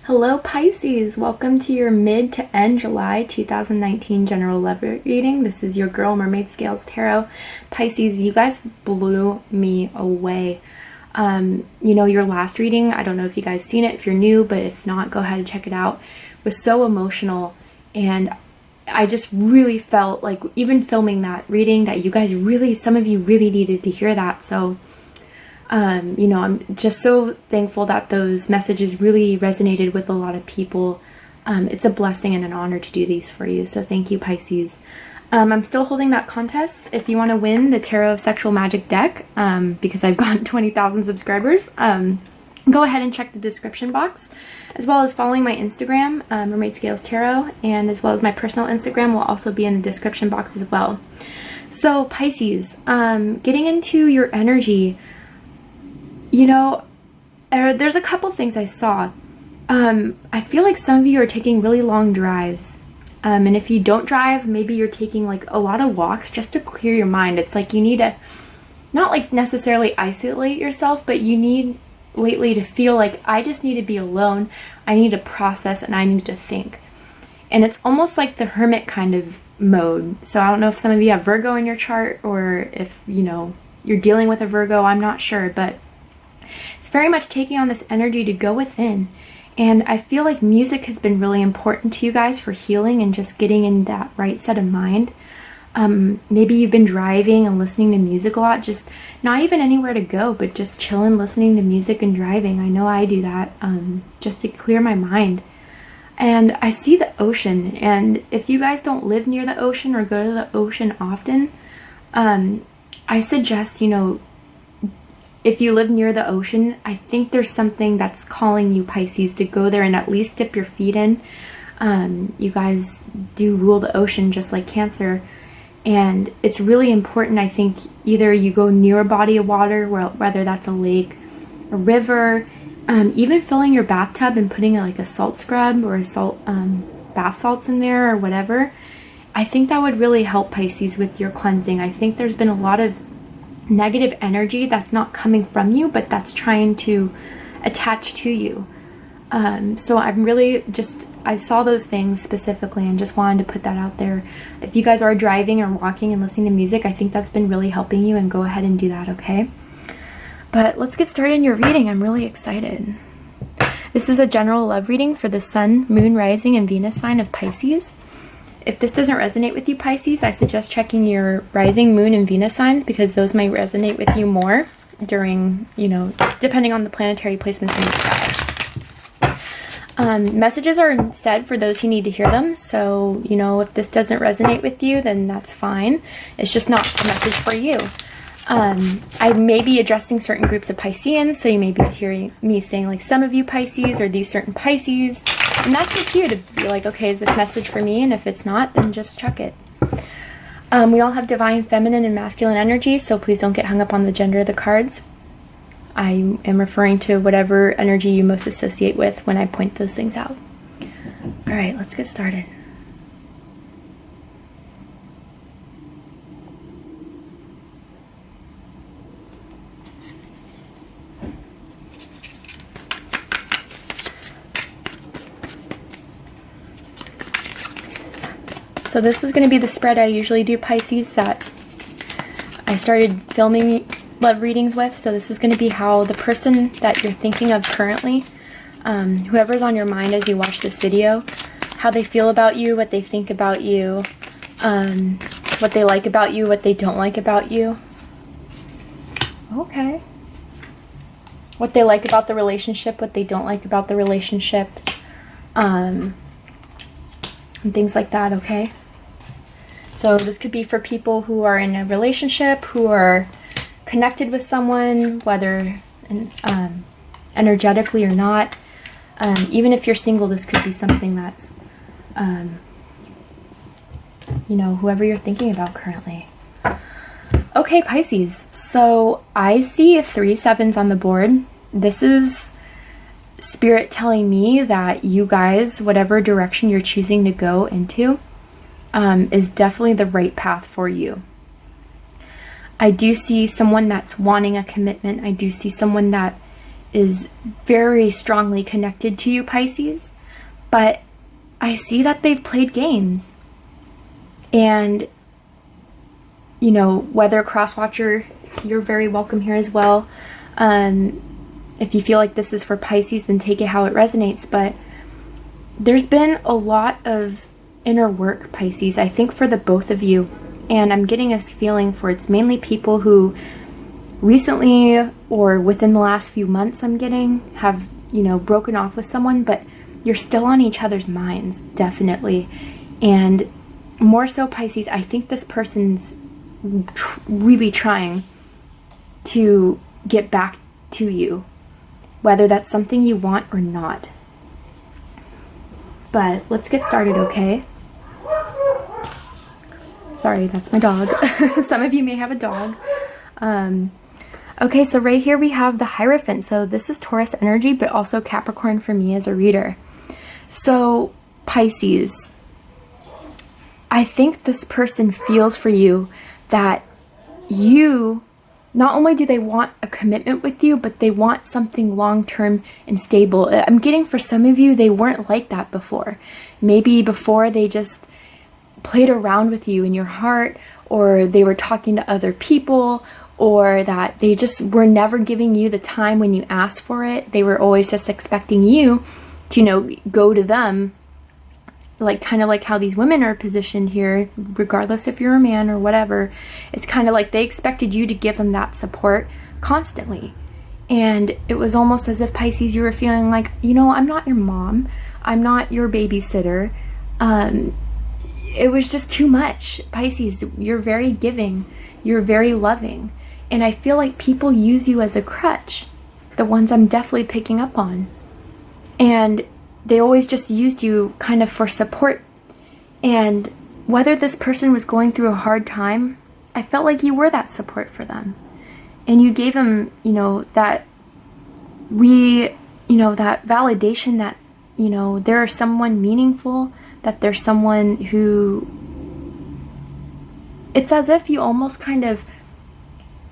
Hello Pisces, welcome to your mid to end July 2019 general love reading. This is your girl Mermaid Scales Tarot. Pisces, you guys blew me away. Your last reading, I don't know if you guys seen it, if you're new, but if not, go ahead and check it out. It was so emotional, and I just really felt like, even filming that reading, that you guys really, some of you really needed to hear that. So I'm just so thankful that those messages really resonated with a lot of people. It's a blessing and an honor to do these for you. So thank you, Pisces. I'm still holding that contest. If you want to win the Tarot of Sexual Magic deck, because I've gotten 20,000 subscribers, go ahead and check the description box, as well as following my Instagram, Mermaid Scales Tarot, and as well as my personal Instagram will also be in the description box as well. So Pisces, getting into your energy, there's a couple things I saw. I feel like some of you are taking really long drives. And if you don't drive, maybe you're taking like a lot of walks just to clear your mind. It's like you need to, not like necessarily isolate yourself, but you need lately to feel like I just need to be alone. I need to process and I need to think. And it's almost like the hermit kind of mode. So I don't know if some of you have Virgo in your chart, or if, you're dealing with a Virgo, I'm not sure, but it's very much taking on this energy to go within. And I feel like music has been really important to you guys for healing and just getting in that right set of mind. Maybe you've been driving and listening to music a lot, just not even anywhere to go, but just chilling, listening to music and driving. I know I do that, just to clear my mind. And I see the ocean, and if you guys don't live near the ocean or go to the ocean often, I suggest, if you live near the ocean, I think there's something that's calling you, Pisces, to go there and at least dip your feet in. You guys do rule the ocean just like Cancer. And it's really important, I think, either you go near a body of water, whether that's a lake, a river, even filling your bathtub and putting like a salt scrub or a bath salts in there or whatever. I think that would really help, Pisces, with your cleansing. I think there's been a lot of negative energy that's not coming from you, but that's trying to attach to you. So I'm really I saw those things specifically and just wanted to put that out there. If you guys are driving or walking and listening to music, I think that's been really helping you, and go ahead and do that, okay? But let's get started in your reading. I'm really excited. This is a general love reading for the Sun, Moon, Rising, and Venus sign of Pisces. If this doesn't resonate with you, Pisces, I suggest checking your Rising, Moon, and Venus signs, because those might resonate with you more during, depending on the planetary placements in the sky. Messages are said for those who need to hear them, so, if this doesn't resonate with you, then that's fine. It's just not a message for you. I may be addressing certain groups of Pisceans, so you may be hearing me saying like some of you Pisces or these certain Pisces, and that's up to you to be like, okay, is this message for me? And if it's not, then just check it. We all have divine feminine and masculine energy, so please don't get hung up on the gender of the cards. I am referring to whatever energy you most associate with when I point those things out. All right, let's get started. So this is going to be the spread I usually do, Pisces, that I started filming love readings with. So this is going to be how the person that you're thinking of currently, whoever's on your mind as you watch this video, how they feel about you, what they think about you, what they like about you, what they don't like about you. Okay. What they like about the relationship, what they don't like about the relationship, and things like that, okay? So this could be for people who are in a relationship, who are connected with someone, whether energetically or not. Even if you're single, this could be something that's, whoever you're thinking about currently. Okay, Pisces. So I see 3 sevens on the board. This is Spirit telling me that you guys, whatever direction you're choosing to go into, is definitely the right path for you. I do see someone that's wanting a commitment. I do see someone that is very strongly connected to you, Pisces, but I see that they've played games. And, you know, Weather Crosswatcher, you're very welcome here as well. If you feel like this is for Pisces, then take it how it resonates. But there's been a lot of inner work, Pisces, I think for the both of you. And I'm getting a feeling for it's mainly people who recently or within the last few months I'm getting have, you know, broken off with someone, but you're still on each other's minds, definitely. And more so, Pisces, I think this person's really trying to get back to you, whether that's something you want or not. But let's get started, okay? Sorry, that's my dog. Some of you may have a dog. Okay, so right here we have the Hierophant. So this is Taurus energy, but also Capricorn for me as a reader. So Pisces, I think this person feels for you that you, not only do they want a commitment with you, but they want something long-term and stable. I'm getting for some of you, they weren't like that before. Maybe before they just played around with you in your heart, or they were talking to other people, or that they just were never giving you the time when you asked for it. They were always just expecting you to, you know, go to them, like kind of like how these women are positioned here, regardless if you're a man or whatever. It's kind of like they expected you to give them that support constantly. And it was almost as if, Pisces, you were feeling like, you know, I'm not your mom, I'm not your babysitter. It was just too much. Pisces, you're very giving, you're very loving, and I feel like people use you as a crutch, the ones I'm definitely picking up on. And they always just used you kind of for support. And whether this person was going through a hard time, I felt like you were that support for them. And you gave them, you know, that that validation that, you know, they're someone meaningful, that there's someone who, it's as if you almost kind of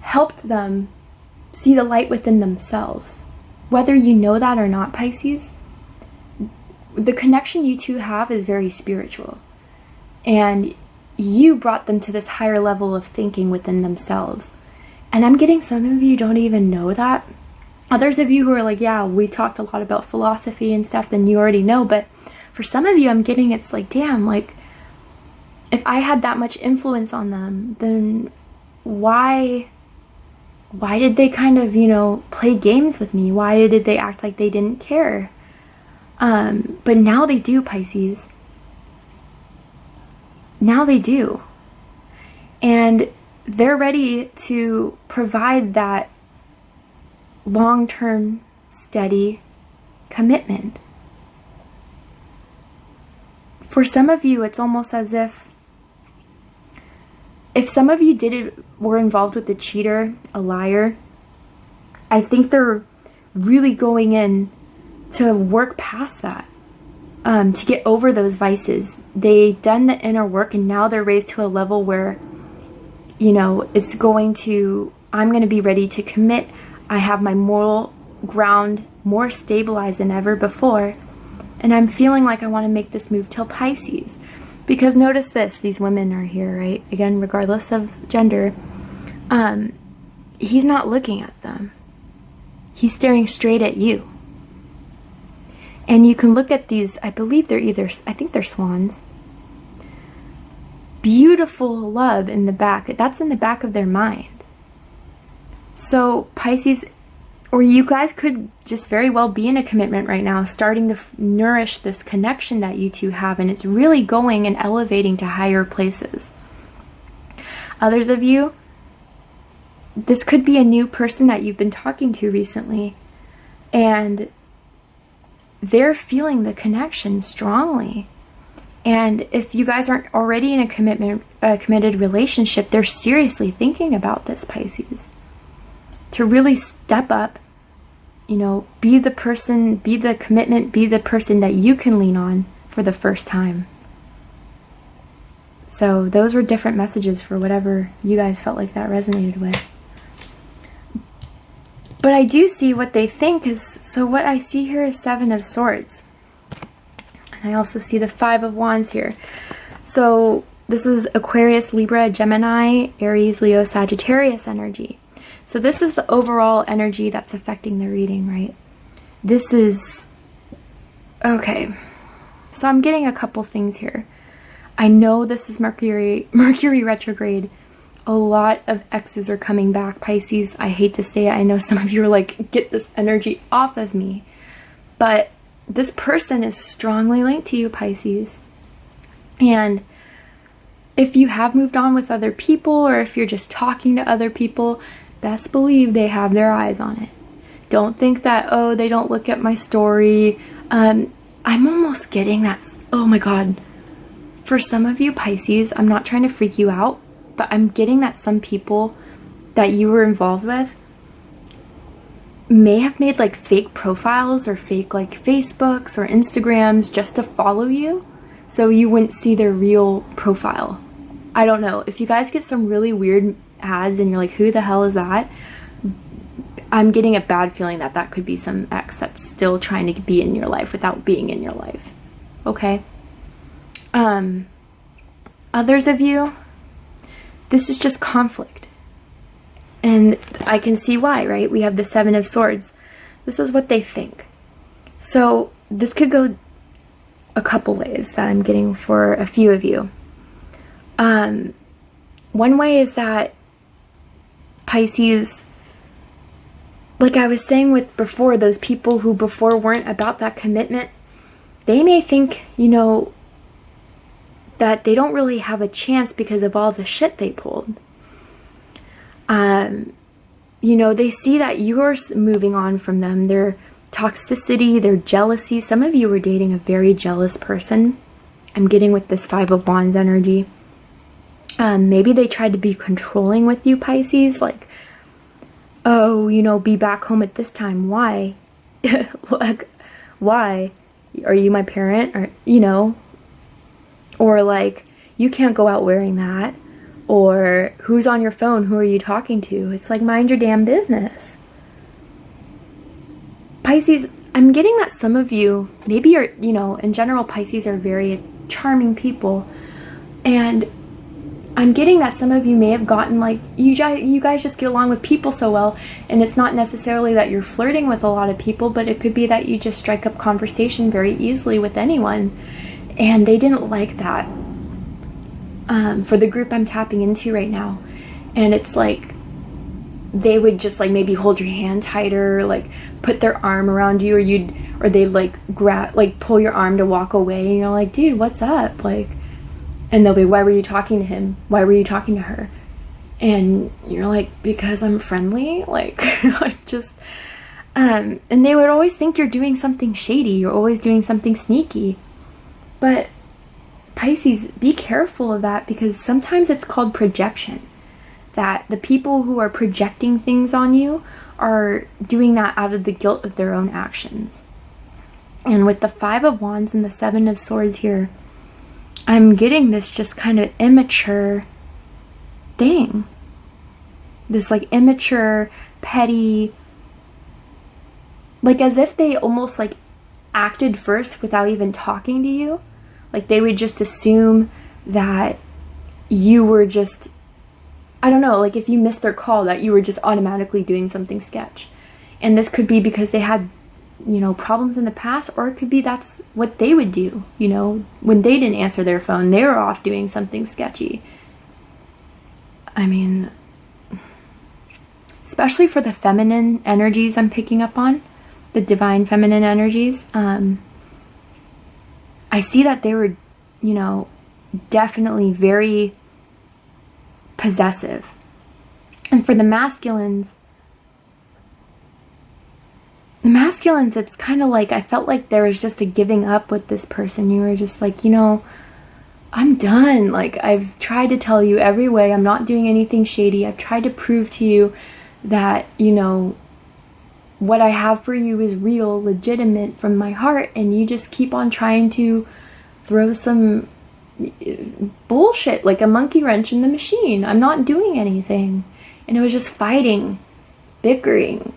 helped them see the light within themselves. Whether you know that or not, Pisces, the connection you two have is very spiritual. And you brought them to this higher level of thinking within themselves. And I'm getting some of you don't even know that. Others of you who are like, yeah, we talked a lot about philosophy and stuff, then you already know. But for some of you, I'm getting it's like, damn, like, if I had that much influence on them, then why did they kind of, you know, play games with me? Why did they act like they didn't care? But now they do, Pisces. Now they do. And they're ready to provide that long-term, steady commitment. For some of you, it's almost as if some of you were involved with a cheater, a liar, I think they're really going in to work past that, to get over those vices. They've done the inner work, and now they're raised to a level where, you know, I'm going to be ready to commit. I have my moral ground more stabilized than ever before. And I'm feeling like I want to make this move till Pisces. Because notice this, these women are here, right? Again, regardless of gender, he's not looking at them. He's staring straight at you. And you can look at these, I think they're swans. Beautiful love in the back. That's in the back of their mind. So Pisces, or you guys could just very well be in a commitment right now, starting to nourish this connection that you two have, and it's really going and elevating to higher places. Others of you, this could be a new person that you've been talking to recently, and they're feeling the connection strongly. And if you guys aren't already in a committed relationship, they're seriously thinking about this, Pisces. To really step up, you know, be the person, be the commitment, be the person that you can lean on for the first time. So those were different messages for whatever you guys felt like that resonated with. But I do see what they think is, so what I see here is Seven of Swords. And I also see the Five of Wands here. So this is Aquarius, Libra, Gemini, Aries, Leo, Sagittarius energy. So this is the overall energy that's affecting the reading, right? This is, okay. So I'm getting a couple things here. I know this is Mercury retrograde. A lot of exes are coming back, Pisces. I hate to say it. I know some of you are like, get this energy off of me. But this person is strongly linked to you, Pisces. And if you have moved on with other people, or if you're just talking to other people, best believe they have their eyes on it. Don't think that, oh, they don't look at my story. I'm almost getting that, oh my God. For some of you, Pisces, I'm not trying to freak you out, but I'm getting that some people that you were involved with may have made like fake profiles or fake like Facebooks or Instagrams just to follow you so you wouldn't see their real profile. I don't know. If you guys get some really weird ads and you're like, who the hell is that? I'm getting a bad feeling that that could be some ex that's still trying to be in your life without being in your life. Okay? Others of you, this is just conflict. And I can see why, right? We have the Seven of Swords. This is what they think. So this could go a couple ways that I'm getting for a few of you. One way is that Pisces, like I was saying with before, those people who before weren't about that commitment, they may think, you know, that they don't really have a chance because of all the shit they pulled. You know, they see that you're moving on from them, their toxicity, their jealousy. Some of you were dating a very jealous person. I'm getting with this Five of Wands energy. Maybe they tried to be controlling with you, Pisces, like, oh, you know, be back home at this time. Why? Like, why? Are you my parent? Or, you know, or like, you can't go out wearing that. Or who's on your phone? Who are you talking to? It's like, mind your damn business. Pisces, I'm getting that some of you, maybe you're, you know, in general, Pisces are very charming people. And I'm getting that some of you may have gotten like, you guys just get along with people so well. And it's not necessarily that you're flirting with a lot of people, but it could be that you just strike up conversation very easily with anyone. And they didn't like that. For the group I'm tapping into right now. And it's like, they would just like maybe hold your hand tighter, like put their arm around you, or they'd like pull your arm to walk away, and you're like, dude, what's up? Like, and they'll be, why were you talking to him? Why were you talking to her? And you're like, because I'm friendly, like, like just, and they would always think you're doing something shady, you're always doing something sneaky. But Pisces, be careful of that, because sometimes it's called projection. That the people who are projecting things on you are doing that out of the guilt of their own actions. And with the Five of Wands and the Seven of Swords here, I'm getting this just kind of immature thing. This like immature, petty, like as if they almost like acted first without even talking to you. Like they would just assume that you were just, I don't know, like if you missed their call, that you were just automatically doing something sketch. And this could be because they had, you know, problems in the past, or it could be that's what they would do, you know, when they didn't answer their phone, they were off doing something sketchy. I mean, especially for the feminine energies I'm picking up on, the divine feminine energies, I see that they were, you know, definitely very possessive. And for the masculines, it's kind of like, I felt like there was just a giving up with this person. You were just like, you know, I'm done. Like, I've tried to tell you every way, I'm not doing anything shady. I've tried to prove to you that, you know, what I have for you is real, legitimate from my heart, and you just keep on trying to throw some bullshit, like a monkey wrench in the machine. I'm not doing anything. And it was just fighting, bickering,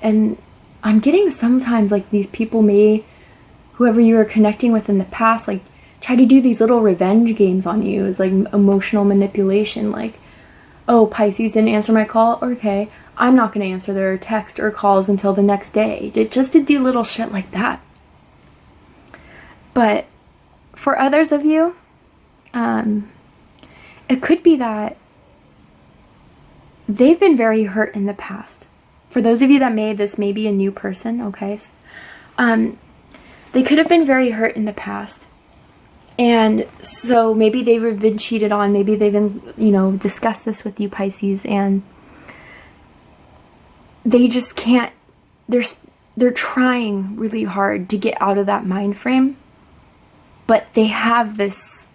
And I'm getting sometimes like these people may, whoever you were connecting with in the past, like try to do these little revenge games on you. It's like emotional manipulation. Like, oh, Pisces didn't answer my call? Okay, I'm not going to answer their text or calls until the next day. Just to do little shit like that. But for others of you, it could be that they've been very hurt in the past. For those of you that this may be a new person, okay? They could have been very hurt in the past. And so maybe they've been cheated on. Maybe they've been, discussed this with you, Pisces, and they just can't, they're trying really hard to get out of that mind frame. But they have this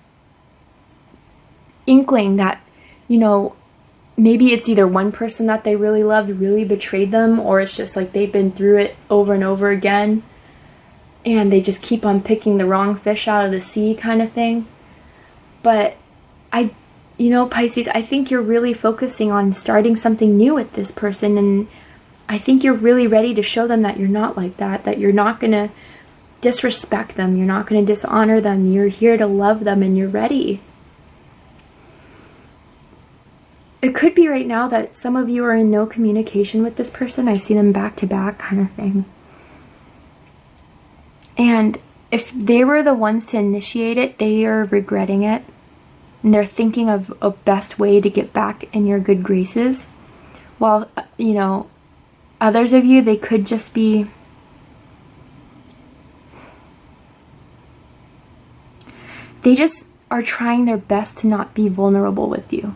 inkling that, maybe it's either one person that they really loved really betrayed them, or it's just like they've been through it over and over again and they just keep on picking the wrong fish out of the sea kind of thing. But Pisces, I think you're really focusing on starting something new with this person, and I think you're really ready to show them that you're not like that you're not going to disrespect them, you're not going to dishonor them, you're here to love them, and you're ready. It could be right now that some of you are in no communication with this person. I see them back to back kind of thing. And if they were the ones to initiate it, they are regretting it. And they're thinking of a best way to get back in your good graces. While, others of you, they could just be... They just are trying their best to not be vulnerable with you.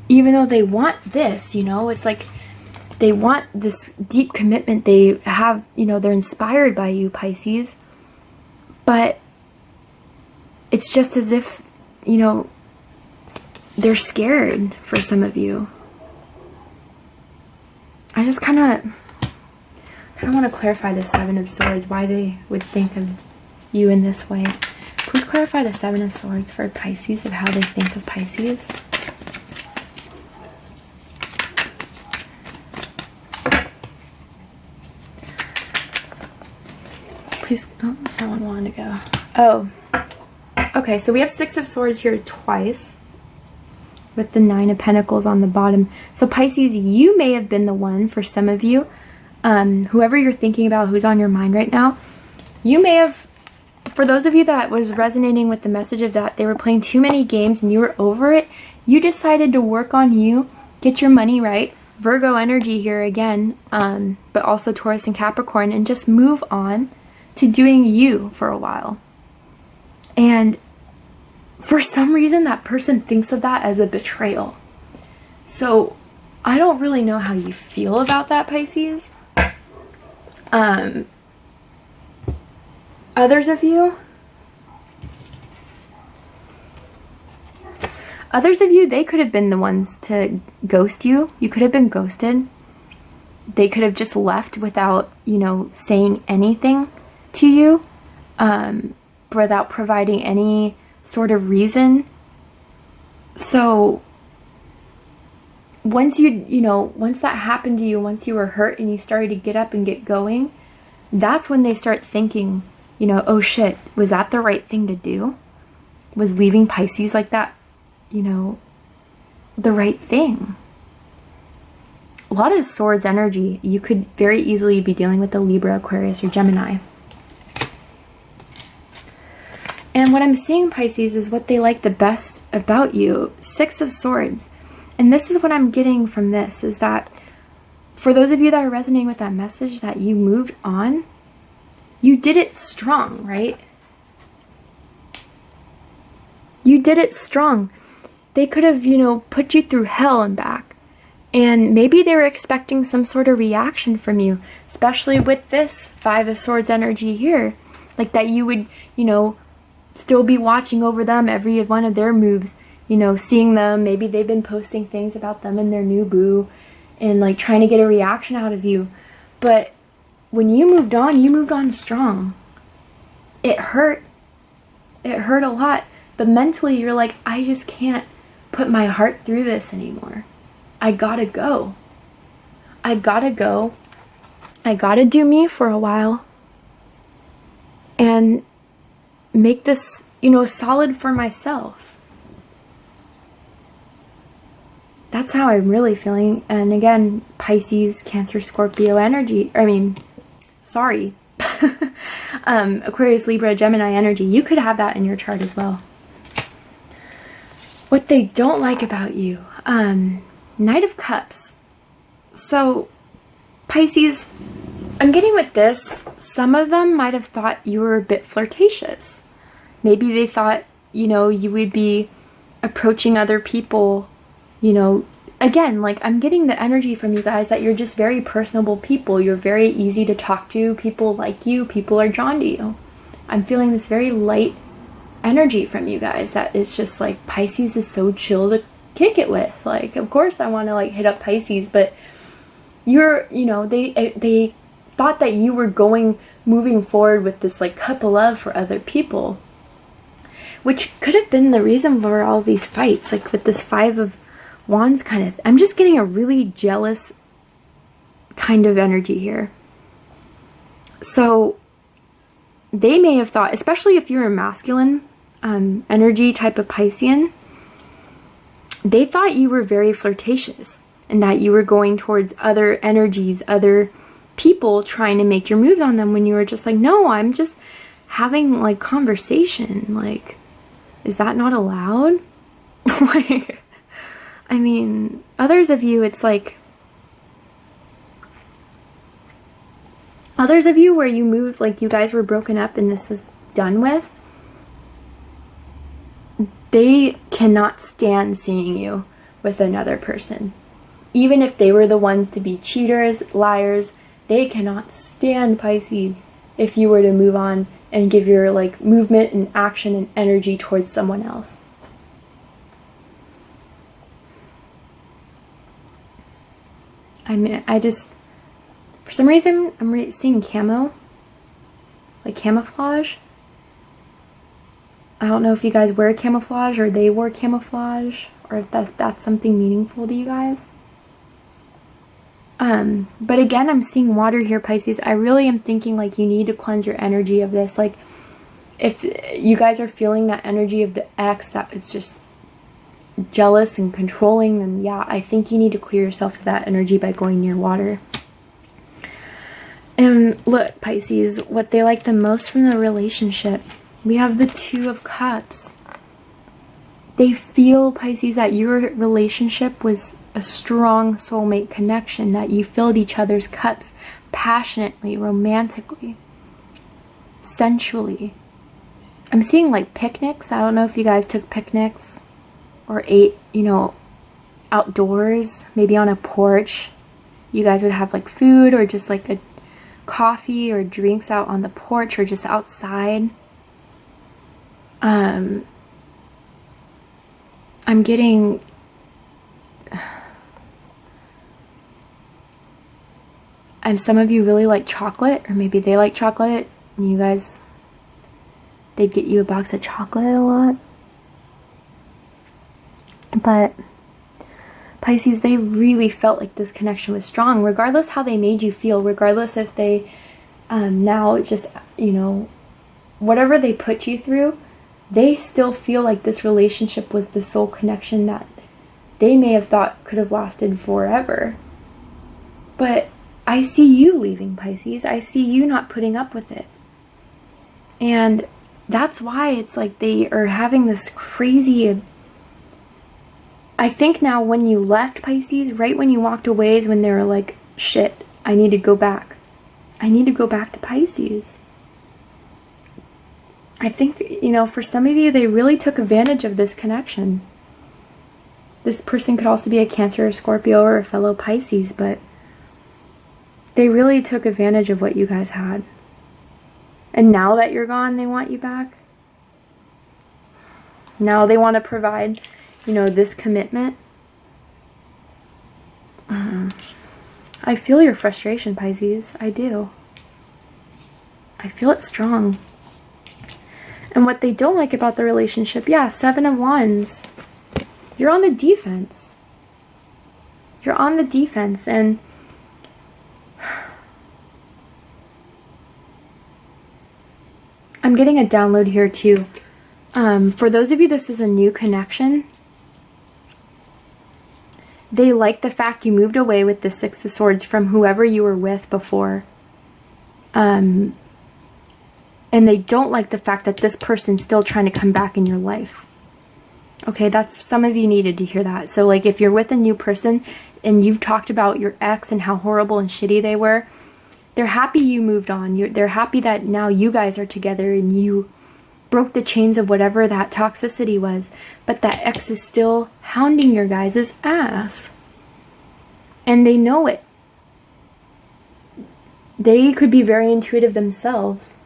Even though they want this, it's like they want this deep commitment. They have, they're inspired by you, Pisces. But it's just as if, they're scared for some of you. I just kind of want to clarify the Seven of Swords, why they would think of you in this way. Please clarify the Seven of Swords for Pisces, of how they think of Pisces. Please, oh, that one wanted to go. Oh, okay, so we have Six of Swords here twice, with the Nine of Pentacles on the bottom. So Pisces, you may have been the one, for some of you, whoever you're thinking about, who's on your mind right now, you may have, for those of you that was resonating with the message of that they were playing too many games and you were over it, you decided to work on you, get your money right, Virgo energy here again, but also Taurus and Capricorn, and just move on to doing you for a while. And for some reason that person thinks of that as a betrayal. So I don't really know how you feel about that, Pisces. Others of you, they could have been the ones to ghost you. You could have been ghosted. They could have just left without, saying anything to you, without providing any sort of reason. So once once that happened to you, once you were hurt and you started to get up and get going, that's when they start thinking, oh shit, was that the right thing to do? Was leaving Pisces like that, the right thing? A lot of Swords energy, you could very easily be dealing with a Libra, Aquarius, or Gemini. And what I'm seeing, Pisces, is what they like the best about you. Six of Swords. And this is what I'm getting from this, is that for those of you that are resonating with that message, that you moved on, you did it strong, right? You did it strong. They could have, put you through hell and back. And maybe they were expecting some sort of reaction from you, especially with this Five of Swords energy here. Like that you would, still be watching over them, every one of their moves, seeing them. Maybe they've been posting things about them and their new boo and like trying to get a reaction out of you. But when you moved on strong. It hurt. It hurt a lot. But mentally you're like, I just can't put my heart through this anymore. I gotta go. I gotta go. I gotta do me for a while. And make this, you know, solid for myself. That's how I'm really feeling. And again, Pisces, Cancer, Scorpio energy. I mean, sorry. Aquarius, Libra, Gemini energy. You could have that in your chart as well. What they don't like about you. Knight of Cups. So, Pisces, I'm getting with this, some of them might have thought you were a bit flirtatious. Maybe they thought, you know, you would be approaching other people, you know. Again, like, I'm getting the energy from you guys that you're just very personable people. You're very easy to talk to. People like you. People are drawn to you. I'm feeling this very light energy from you guys that is just like, Pisces is so chill to kick it with. Like, of course I want to like hit up Pisces, but you're, you know, they thought that you were moving forward with this like cup of love for other people, which could have been the reason for all these fights, like with this Five of Wands kind of. I'm just getting a really jealous kind of energy here. So they may have thought, especially if you're a masculine energy type of Piscean, they thought you were very flirtatious and that you were going towards other energies, other people, trying to make your moves on them, when you were just like, no, I'm just having like conversation. Like, is that not allowed? Like, I mean, others of you, it's like, others of you where you moved, like you guys were broken up and this is done with, they cannot stand seeing you with another person. Even if they were the ones to be cheaters, liars, they cannot stand, Pisces, if you were to move on and give your like movement and action and energy towards someone else. I mean, I just, for some reason, I'm seeing camo, like camouflage. I don't know if you guys wear camouflage or they wore camouflage, or if that's something meaningful to you guys. But again, I'm seeing water here, Pisces. I really am thinking like you need to cleanse your energy of this. Like, if you guys are feeling that energy of the ex that is just jealous and controlling, then yeah, I think you need to clear yourself of that energy by going near water. And look, Pisces, what they like the most from the relationship, we have the Two of Cups. They feel, Pisces, that your relationship was a strong soulmate connection, that you filled each other's cups passionately, romantically, sensually. I'm seeing like picnics. I don't know if you guys took picnics or ate, you know, outdoors, maybe on a porch. You guys would have like food or just like a coffee or drinks out on the porch or just outside. I'm getting and some of you really like chocolate, or maybe they like chocolate and you guys, they'd get you a box of chocolate a lot. But Pisces, they really felt like this connection was strong, regardless how they made you feel, regardless if they now just, you know, whatever they put you through, they still feel like this relationship was the soul connection that they may have thought could have lasted forever. But I see you leaving, Pisces. I see you not putting up with it. And that's why it's like they are having this crazy... I think now when you left, Pisces, right when you walked away is when they were like, shit, I need to go back. I need to go back to Pisces. I think, you know, for some of you, they really took advantage of this connection. This person could also be a Cancer or Scorpio or a fellow Pisces, but they really took advantage of what you guys had. And now that you're gone, they want you back. Now they want to provide, you know, this commitment. I feel your frustration, Pisces. I do. I feel it strong. And what they don't like about the relationship, yeah, Seven of Wands. You're on the defense. You're on the defense, and I'm getting a download here too. For those of you, this is a new connection. They like the fact you moved away with the Six of Swords from whoever you were with before. And they don't like the fact that this person's still trying to come back in your life. Okay, that's, some of you needed to hear that. So like if you're with a new person and you've talked about your ex and how horrible and shitty they were, they're happy you moved on. They're happy that now you guys are together and you broke the chains of whatever that toxicity was. But that ex is still hounding your guys' ass. And they know it. They could be very intuitive themselves.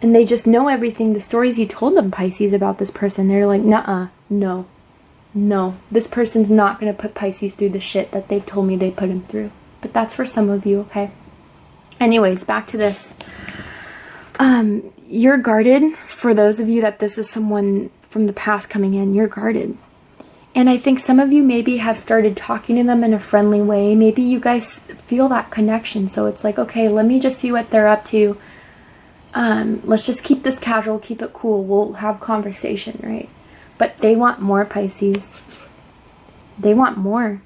And they just know everything, the stories you told them, Pisces, about this person. They're like, nuh-uh, no. No, this person's not going to put Pisces through the shit that they've told me they put him through. But that's for some of you, okay? Anyways, back to this. You're guarded. For those of you that this is someone from the past coming in, you're guarded. And I think some of you maybe have started talking to them in a friendly way. Maybe you guys feel that connection. So it's like, okay, let me just see what they're up to. Let's just keep this casual, keep it cool. We'll have conversation, right? But they want more, Pisces. They want more.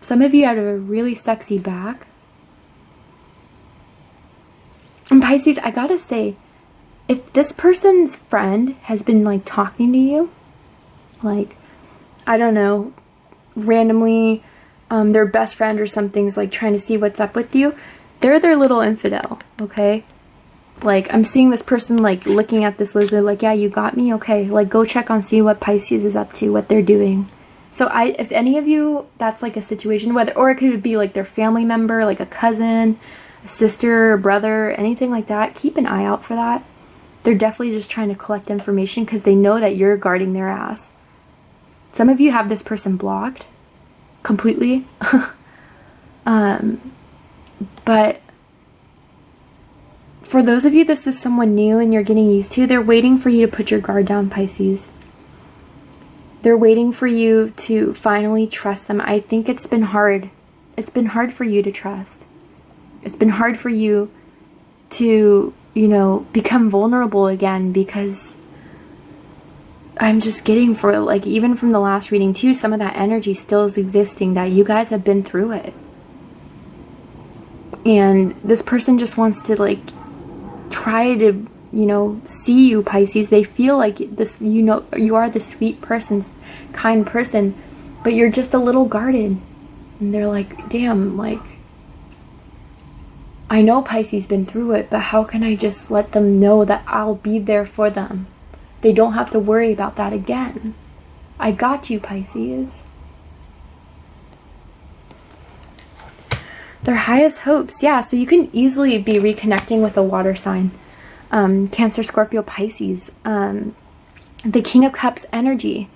Some of you have a really sexy back. And Pisces, I gotta say, if this person's friend has been like talking to you, like, I don't know, randomly, their best friend or something's like trying to see what's up with you, they're their little infidel, okay? Like, I'm seeing this person like looking at this lizard like, yeah, you got me, okay, like go check on, see what Pisces is up to, what they're doing. So if any of you, that's like a situation, whether, or it could be like their family member, like a cousin, a sister, a brother, anything like that, keep an eye out for that. They're definitely just trying to collect information because they know that you're guarding their ass. Some of you have this person blocked completely. But for those of you, this is someone new and you're getting used to, they're waiting for you to put your guard down, Pisces. They're waiting for you to finally trust them. I think it's been hard. It's been hard for you to trust. It's been hard for you to, you know, become vulnerable again, because I'm just getting, for like, even from the last reading too, some of that energy still is existing, that you guys have been through it. And this person just wants to like try to, you know, see you, Pisces. They feel like this, you know, you are the sweet person, kind person, but you're just a little guarded. And they're like, damn, like, I know Pisces been through it, but how can I just let them know that I'll be there for them? They don't have to worry about that again. I got you, Pisces. Their highest hopes. Yeah, so you can easily be reconnecting with a water sign. Cancer, Scorpio, Pisces. The King of Cups energy.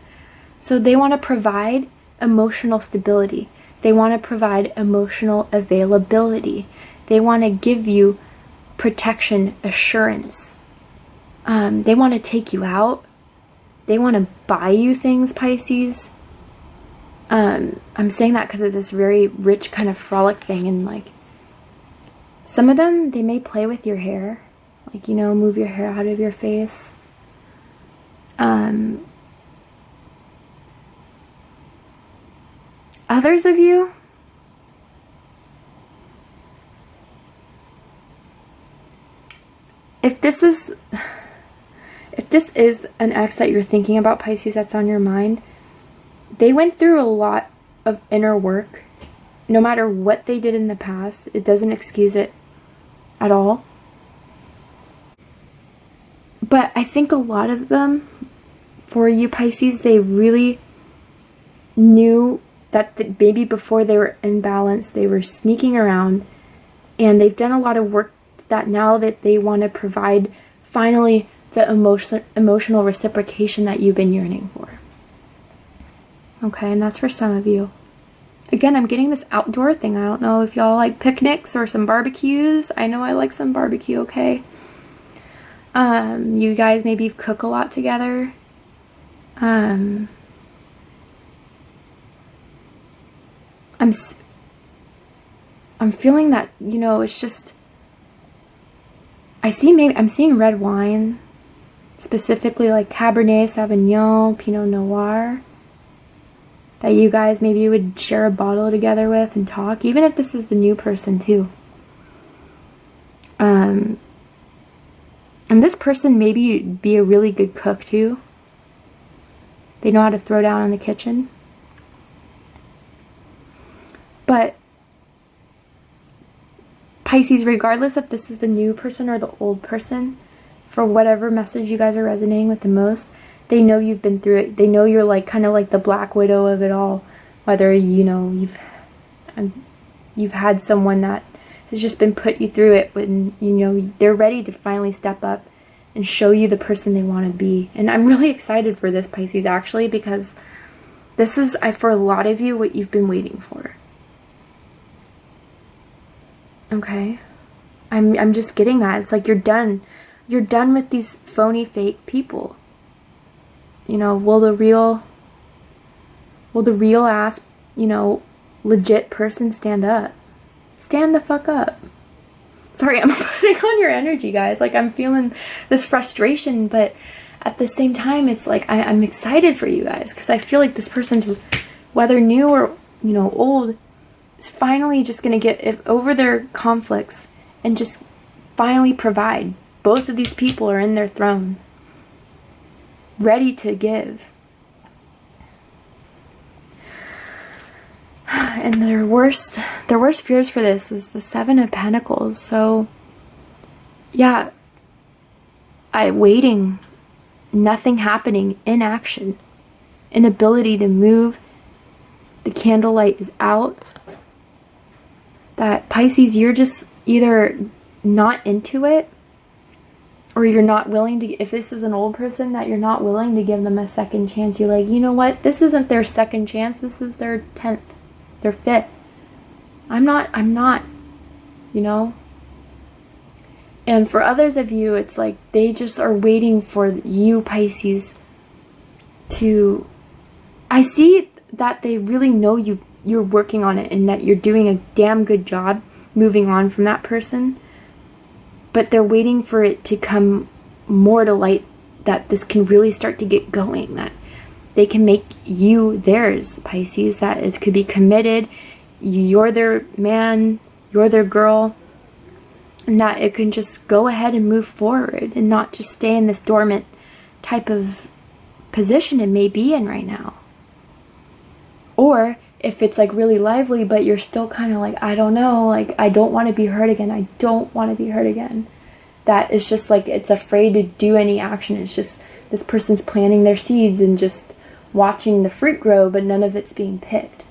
So they want to provide emotional stability. They want to provide emotional availability. They want to give you protection, assurance. They want to take you out. They want to buy you things, Pisces. I'm saying that because of this very rich kind of frolic thing, and like some of them, they may play with your hair, like, you know, move your hair out of your face. Others of you, if this is an ex that you're thinking about, Pisces, that's on your mind, they went through a lot of inner work. No matter what they did in the past, it doesn't excuse it at all. But I think a lot of them, for you, Pisces, they really knew that maybe before they were imbalanced, they were sneaking around, and they've done a lot of work that now that they want to provide finally the emotional reciprocation that you've been yearning for. Okay, and that's for some of you. Again, I'm getting this outdoor thing. I don't know if y'all like picnics or some barbecues. I know I like some barbecue, okay? You guys maybe cook a lot together. I'm feeling that, you know, it's just I'm seeing red wine, specifically like Cabernet Sauvignon, Pinot Noir, that you guys maybe would share a bottle together with and talk, even if this is the new person too. And this person maybe be a really good cook too. They know how to throw down in the kitchen. But Pisces, regardless if this is the new person or the old person, for whatever message you guys are resonating with the most, they know you've been through it. They know you're like kind of like the Black Widow of it all. Whether, you know, you've had someone that has just been put you through it, when, you know, they're ready to finally step up and show you the person they want to be. And I'm really excited for this, Pisces, actually, because this is, for a lot of you, what you've been waiting for. Okay? I'm just getting that. It's like you're done. You're done with these phony, fake people. You know, will the real ass, you know, legit person stand up? Stand the fuck up. Sorry, I'm putting on your energy, guys. Like, I'm feeling this frustration, but at the same time, it's like I'm excited for you guys, because I feel like this person, whether new or, you know, old, is finally just going to get over their conflicts and just finally provide. Both of these people are in their thrones, ready to give. And their worst fears for this is the Seven of Pentacles. So, yeah, waiting, nothing happening, inaction, inability to move. The candlelight is out. That Pisces, you're just either not into it, or you're not willing to, if this is an old person, that you're not willing to give them a second chance. You're like, you know what, this isn't their second chance, this is their 10th, their 5th. I'm not, you know? And for others of you, it's like they just are waiting for you, Pisces, to, I see that they really know you're working on it, and that you're doing a damn good job moving on from that person. But they're waiting for it to come more to light, that this can really start to get going, that they can make you theirs, Pisces, that it could be committed, you're their man, you're their girl, and that it can just go ahead and move forward and not just stay in this dormant type of position it may be in right now. Or if it's like really lively, but you're still kind of like, I don't know, like, I don't want to be hurt again. I don't want to be hurt again. That is just like, it's afraid to do any action. It's just this person's planting their seeds and just watching the fruit grow, but none of it's being picked.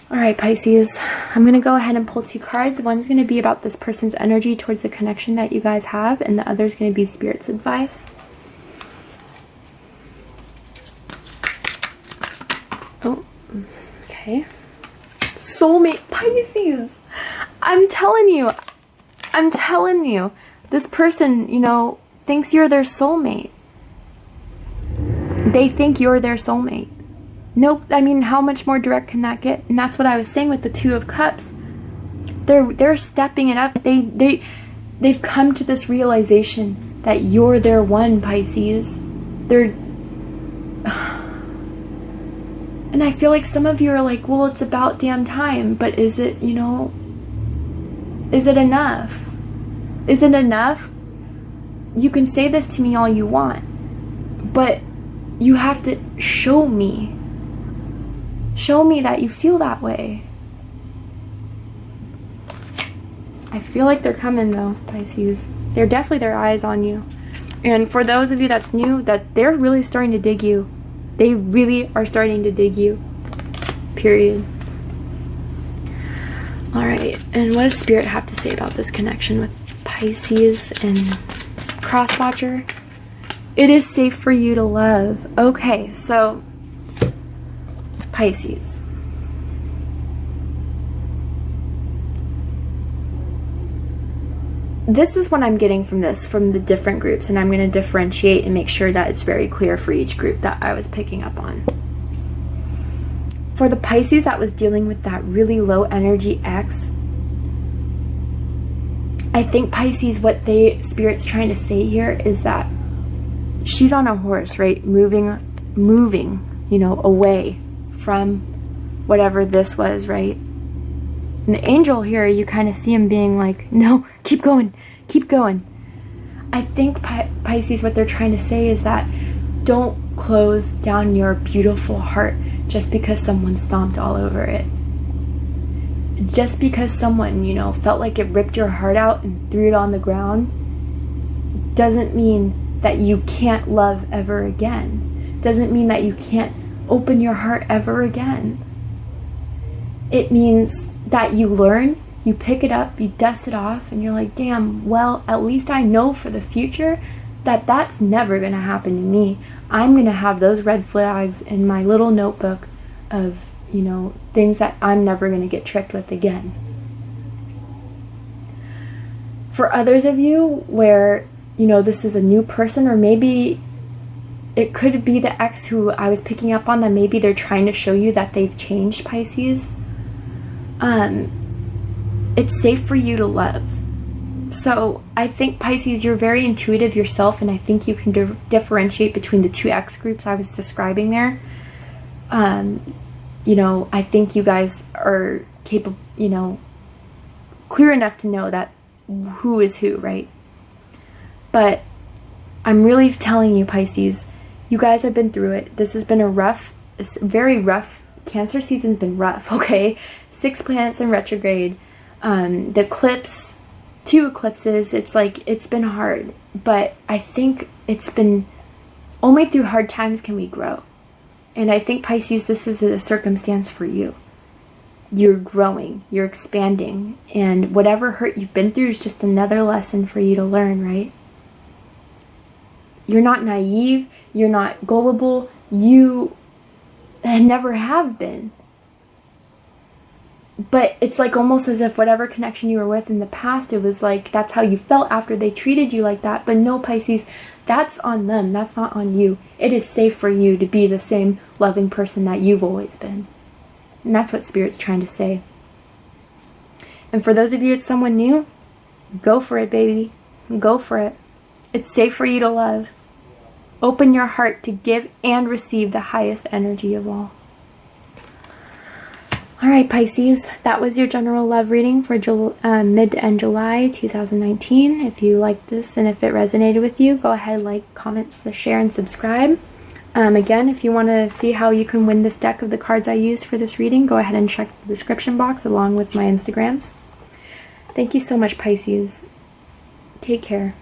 All right, Pisces, I'm going to go ahead and pull 2 cards. One's going to be about this person's energy towards the connection that you guys have, and the other's going to be Spirit's advice. Oh, okay. Soulmate, Pisces. I'm telling you, this person, you know, thinks you're their soulmate. They think you're their soulmate. Nope, I mean, how much more direct can that get? And that's what I was saying with the 2 of Cups. They're stepping it up. They've come to this realization that you're their one, Pisces. And I feel like some of you are like, well, it's about damn time, but is it, you know, is it enough? Is it enough? You can say this to me all you want, but you have to show me. Show me that you feel that way. I feel like they're coming though, Pisces. They're definitely, their eyes on you. And for those of you that's new, that they're really starting to dig you. They really are starting to dig you. Period. Alright, and what does Spirit have to say about this connection with Pisces and Crosswatcher? It is safe for you to love. Okay, so Pisces. This is what I'm getting from the different groups, and I'm going to differentiate and make sure that it's very clear for each group that I was picking up on. For the Pisces that was dealing with that really low energy ex, I think Pisces, what Spirit's trying to say here is that she's on a horse, right? Moving, you know, away from whatever this was, right? And the angel here, you kind of see him being like, no, keep going, keep going. I think Pisces, what they're trying to say is that don't close down your beautiful heart just because someone stomped all over it. Just because someone, you know, felt like it ripped your heart out and threw it on the ground doesn't mean that you can't love ever again. Doesn't mean that you can't open your heart ever again. It means that you learn, you pick it up, you dust it off, and you're like, damn, well, at least I know for the future that that's never going to happen to me. I'm going to have those red flags in my little notebook of, you know, things that I'm never going to get tricked with again. For others of you where, you know, this is a new person, or maybe it could be the ex who I was picking up on, that maybe they're trying to show you that they've changed, Pisces. It's safe for you to love. So I think, Pisces, you're very intuitive yourself, and I think you can differentiate between the two X groups I was describing there. You know, I think you guys are capable, you know, clear enough to know that who is who, right? But I'm really telling you, Pisces, you guys have been through it. This has been very rough. Cancer season's been rough, okay? 6 planets in retrograde. The eclipse, 2 eclipses, it's like, it's been hard. But I think it's been, only through hard times can we grow. And I think, Pisces, this is a circumstance for you. You're growing, you're expanding, and whatever hurt you've been through is just another lesson for you to learn, right? You're not naive, you're not gullible, you never have been. But it's like almost as if whatever connection you were with in the past, it was like that's how you felt after they treated you like that. But no, Pisces, that's on them, that's not on you. It is safe for you to be the same loving person that you've always been. And that's what Spirit's trying to say. And for those of you, it's someone new, go for it, baby. Go for it. It's safe for you to love. Open your heart to give and receive the highest energy of all. Alright, Pisces, that was your general love reading for mid to end July 2019. If you liked this and if it resonated with you, go ahead, like, comment, share, and subscribe. Again, if you want to see how you can win this deck of the cards I used for this reading, go ahead and check the description box along with my Instagrams. Thank you so much, Pisces. Take care.